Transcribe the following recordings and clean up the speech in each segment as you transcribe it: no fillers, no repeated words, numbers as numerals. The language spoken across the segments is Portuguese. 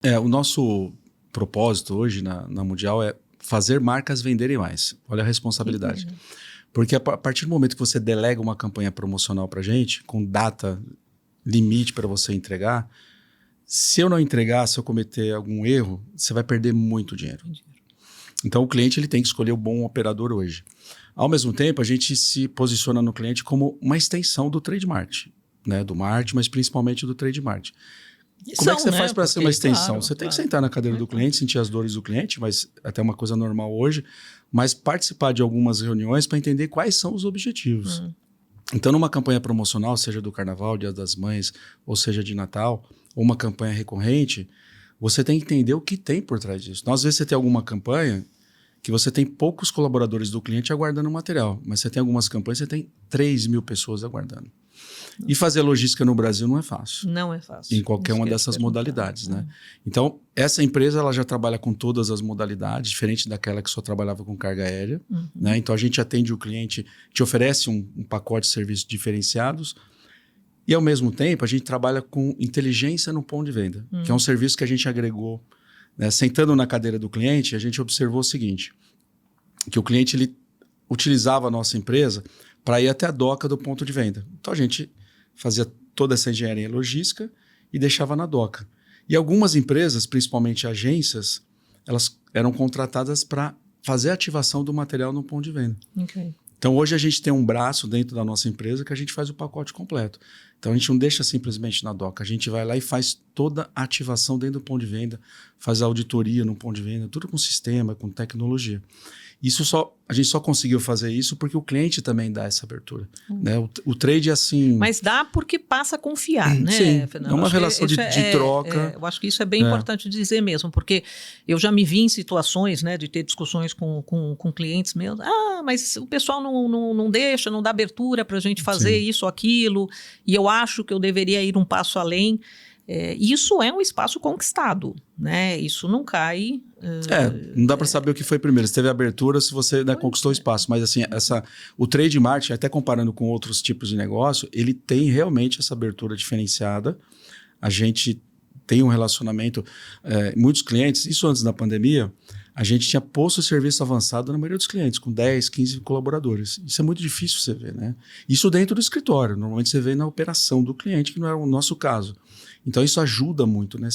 O nosso propósito hoje na Mundial é fazer marcas venderem mais. Olha a responsabilidade. Porque a partir do momento que você delega uma campanha promocional para a gente, com data limite para você entregar, se eu não entregar, se eu cometer algum erro, você vai perder muito dinheiro. Então o cliente ele tem que escolher o bom operador hoje. Ao mesmo tempo, a gente se posiciona no cliente como uma extensão do Trade Mart, né? Do Mart, mas principalmente do Trade Mart. Como é que você faz para ser uma extensão? Você tem que sentar na cadeira do cliente, sentir as dores do cliente, mas até uma coisa normal hoje, mas participar de algumas reuniões para entender quais são os objetivos. Então, numa campanha promocional, seja do Carnaval, Dia das Mães, ou seja de Natal, ou uma campanha recorrente, você tem que entender o que tem por trás disso. Então, às vezes você tem alguma campanha que você tem poucos colaboradores do cliente aguardando o material, mas você tem algumas campanhas que você tem 3 mil pessoas aguardando. E fazer logística no Brasil não é fácil. Não é fácil. Em qualquer uma dessas modalidades, né? Então, essa empresa ela já trabalha com todas as modalidades, diferente daquela que só trabalhava com carga aérea. Né? Então, a gente atende o cliente, te oferece um pacote de serviços diferenciados e, ao mesmo tempo, a gente trabalha com inteligência no ponto de venda, que é um serviço que a gente agregou. Né? Sentando na cadeira do cliente, a gente observou o seguinte, que o cliente ele utilizava a nossa empresa para ir até a doca do ponto de venda. Então, a gente fazia toda essa engenharia logística e deixava na doca. E algumas empresas, principalmente agências, elas eram contratadas para fazer a ativação do material no ponto de venda. Então, hoje a gente tem um braço dentro da nossa empresa que a gente faz o pacote completo. Então, a gente não deixa simplesmente na doca. A gente vai lá e faz toda a ativação dentro do ponto de venda, faz a auditoria no ponto de venda, tudo com sistema, com tecnologia. A gente só conseguiu fazer isso porque o cliente também dá essa abertura. Né? O trade é assim... Mas dá porque passa a confiar, né, sim, Fernando? É uma relação de troca. Eu acho que isso é bem importante dizer mesmo, porque eu já me vi em situações, né, de ter discussões com clientes meus. Mas o pessoal não deixa, não dá abertura para a gente fazer isso ou aquilo, e eu acho que eu deveria ir um passo além. Isso é um espaço conquistado, né? Isso não cai... não dá para saber o que foi primeiro. Se teve abertura, se você conquistou o espaço. Mas assim, o Trade Mart, até comparando com outros tipos de negócio, ele tem realmente essa abertura diferenciada. A gente tem um relacionamento... muitos clientes, isso antes da pandemia, a gente tinha posto serviço avançado na maioria dos clientes, com 10, 15 colaboradores. Isso é muito difícil você ver, né? Isso dentro do escritório. Normalmente você vê na operação do cliente, que não é o nosso caso. Então isso ajuda muito, né?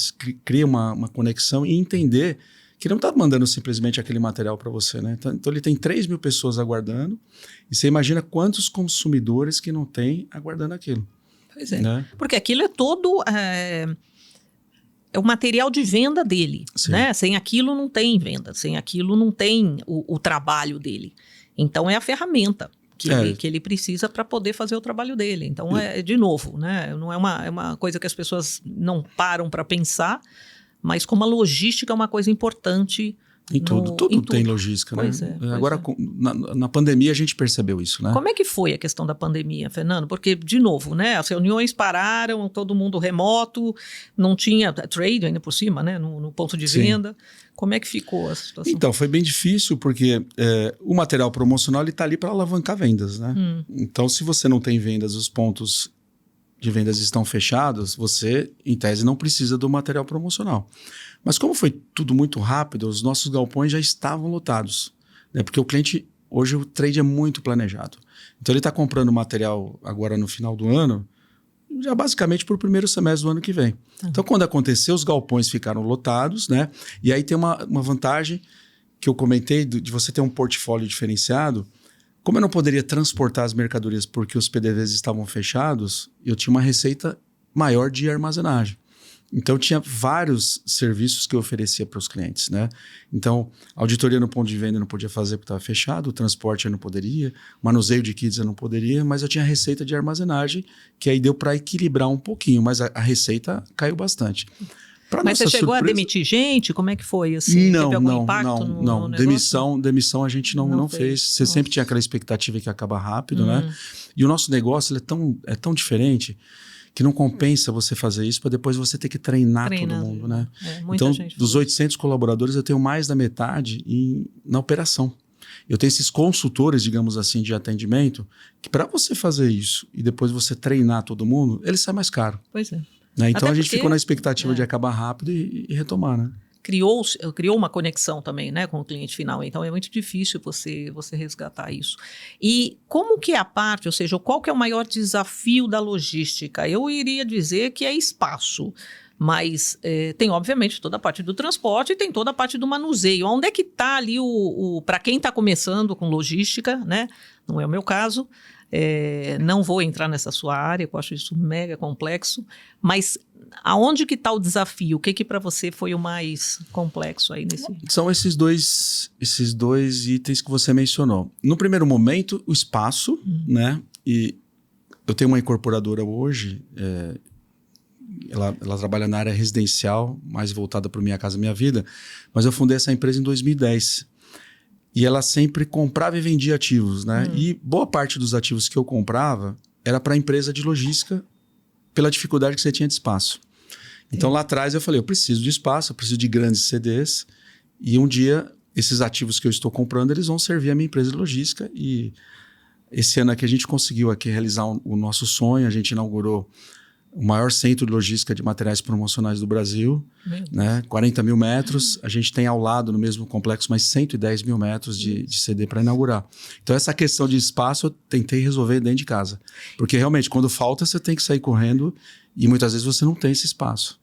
Cria uma conexão e entender que não está mandando simplesmente aquele material para você, né? Então ele tem 3 mil pessoas aguardando e você imagina quantos consumidores que não tem aguardando aquilo. Pois é, né? Porque aquilo é todo... É o material de venda dele, né? Sem aquilo não tem venda, sem aquilo não tem o trabalho dele. Então é a ferramenta que ele precisa para poder fazer o trabalho dele. Então, de novo, né? Não é uma coisa que as pessoas não param para pensar, mas como a logística é uma coisa importante. Em tudo tem logística, pois né? Agora, na pandemia, a gente percebeu isso, né? Como é que foi a questão da pandemia, Fernando? Porque, de novo, né? As reuniões pararam, todo mundo remoto, não tinha trade ainda por cima, né? No ponto de venda. Como é que ficou a situação? Então, foi bem difícil, porque o material promocional está ali para alavancar vendas, né? Então, se você não tem vendas, os pontos de vendas estão fechados, você, em tese, não precisa do material promocional. Mas como foi tudo muito rápido, os nossos galpões já estavam lotados, né? Porque o cliente, hoje o trade é muito planejado. Então ele está comprando material agora no final do ano, já basicamente para o primeiro semestre do ano que vem. Então quando aconteceu, os galpões ficaram lotados, né? E aí tem uma vantagem que eu comentei de você ter um portfólio diferenciado. Como eu não poderia transportar as mercadorias porque os PDVs estavam fechados, eu tinha uma receita maior de armazenagem. Então, tinha vários serviços que eu oferecia para os clientes, né? Então, auditoria no ponto de venda eu não podia fazer porque estava fechado, o transporte eu não poderia, manuseio de kits eu não poderia, mas eu tinha receita de armazenagem, que aí deu para equilibrar um pouquinho, mas a receita caiu bastante. Mas você chegou a demitir gente? Como é que foi? Assim? Teve algum impacto no negócio? Demissão a gente não fez. Você sempre tinha aquela expectativa que acaba rápido, né? E o nosso negócio ele é tão diferente que não compensa você fazer isso para depois você ter que treinar todo mundo, né? Então, dos 800 colaboradores, eu tenho mais da metade na operação. Eu tenho esses consultores, digamos assim, de atendimento, que para você fazer isso e depois você treinar todo mundo, ele sai mais caro. Pois é. Né? Então Até a gente porque, ficou na expectativa de acabar rápido e retomar, né? criou uma conexão também, né, com o cliente final. Então é muito difícil você resgatar isso. E como que é a parte, ou seja, qual que é o maior desafio da logística? Eu iria dizer que é espaço. Mas tem, obviamente, toda a parte do transporte e tem toda a parte do manuseio. Onde é que está ali para quem está começando com logística, né? Não é o meu caso. Não vou entrar nessa sua área, eu acho isso mega complexo. Mas aonde que está o desafio? O que para você foi o mais complexo aí nesse? São esses dois itens que você mencionou. No primeiro momento, o espaço, né? E eu tenho uma incorporadora hoje. Ela trabalha na área residencial, mais voltada para Minha Casa Minha Vida, mas eu fundei essa empresa em 2010. E ela sempre comprava e vendia ativos, né? E boa parte dos ativos que eu comprava era para a empresa de logística pela dificuldade que você tinha de espaço. Então lá atrás eu falei, eu preciso de espaço, eu preciso de grandes CDs e um dia esses ativos que eu estou comprando, eles vão servir a minha empresa de logística. E esse ano aqui a gente conseguiu aqui realizar o nosso sonho, a gente inaugurou o maior centro de logística de materiais promocionais do Brasil, né? 40 mil metros. A gente tem ao lado, no mesmo complexo, mais 110 mil metros de CD para inaugurar. Então, essa questão de espaço eu tentei resolver dentro de casa. Porque, realmente, quando falta, você tem que sair correndo e muitas vezes você não tem esse espaço.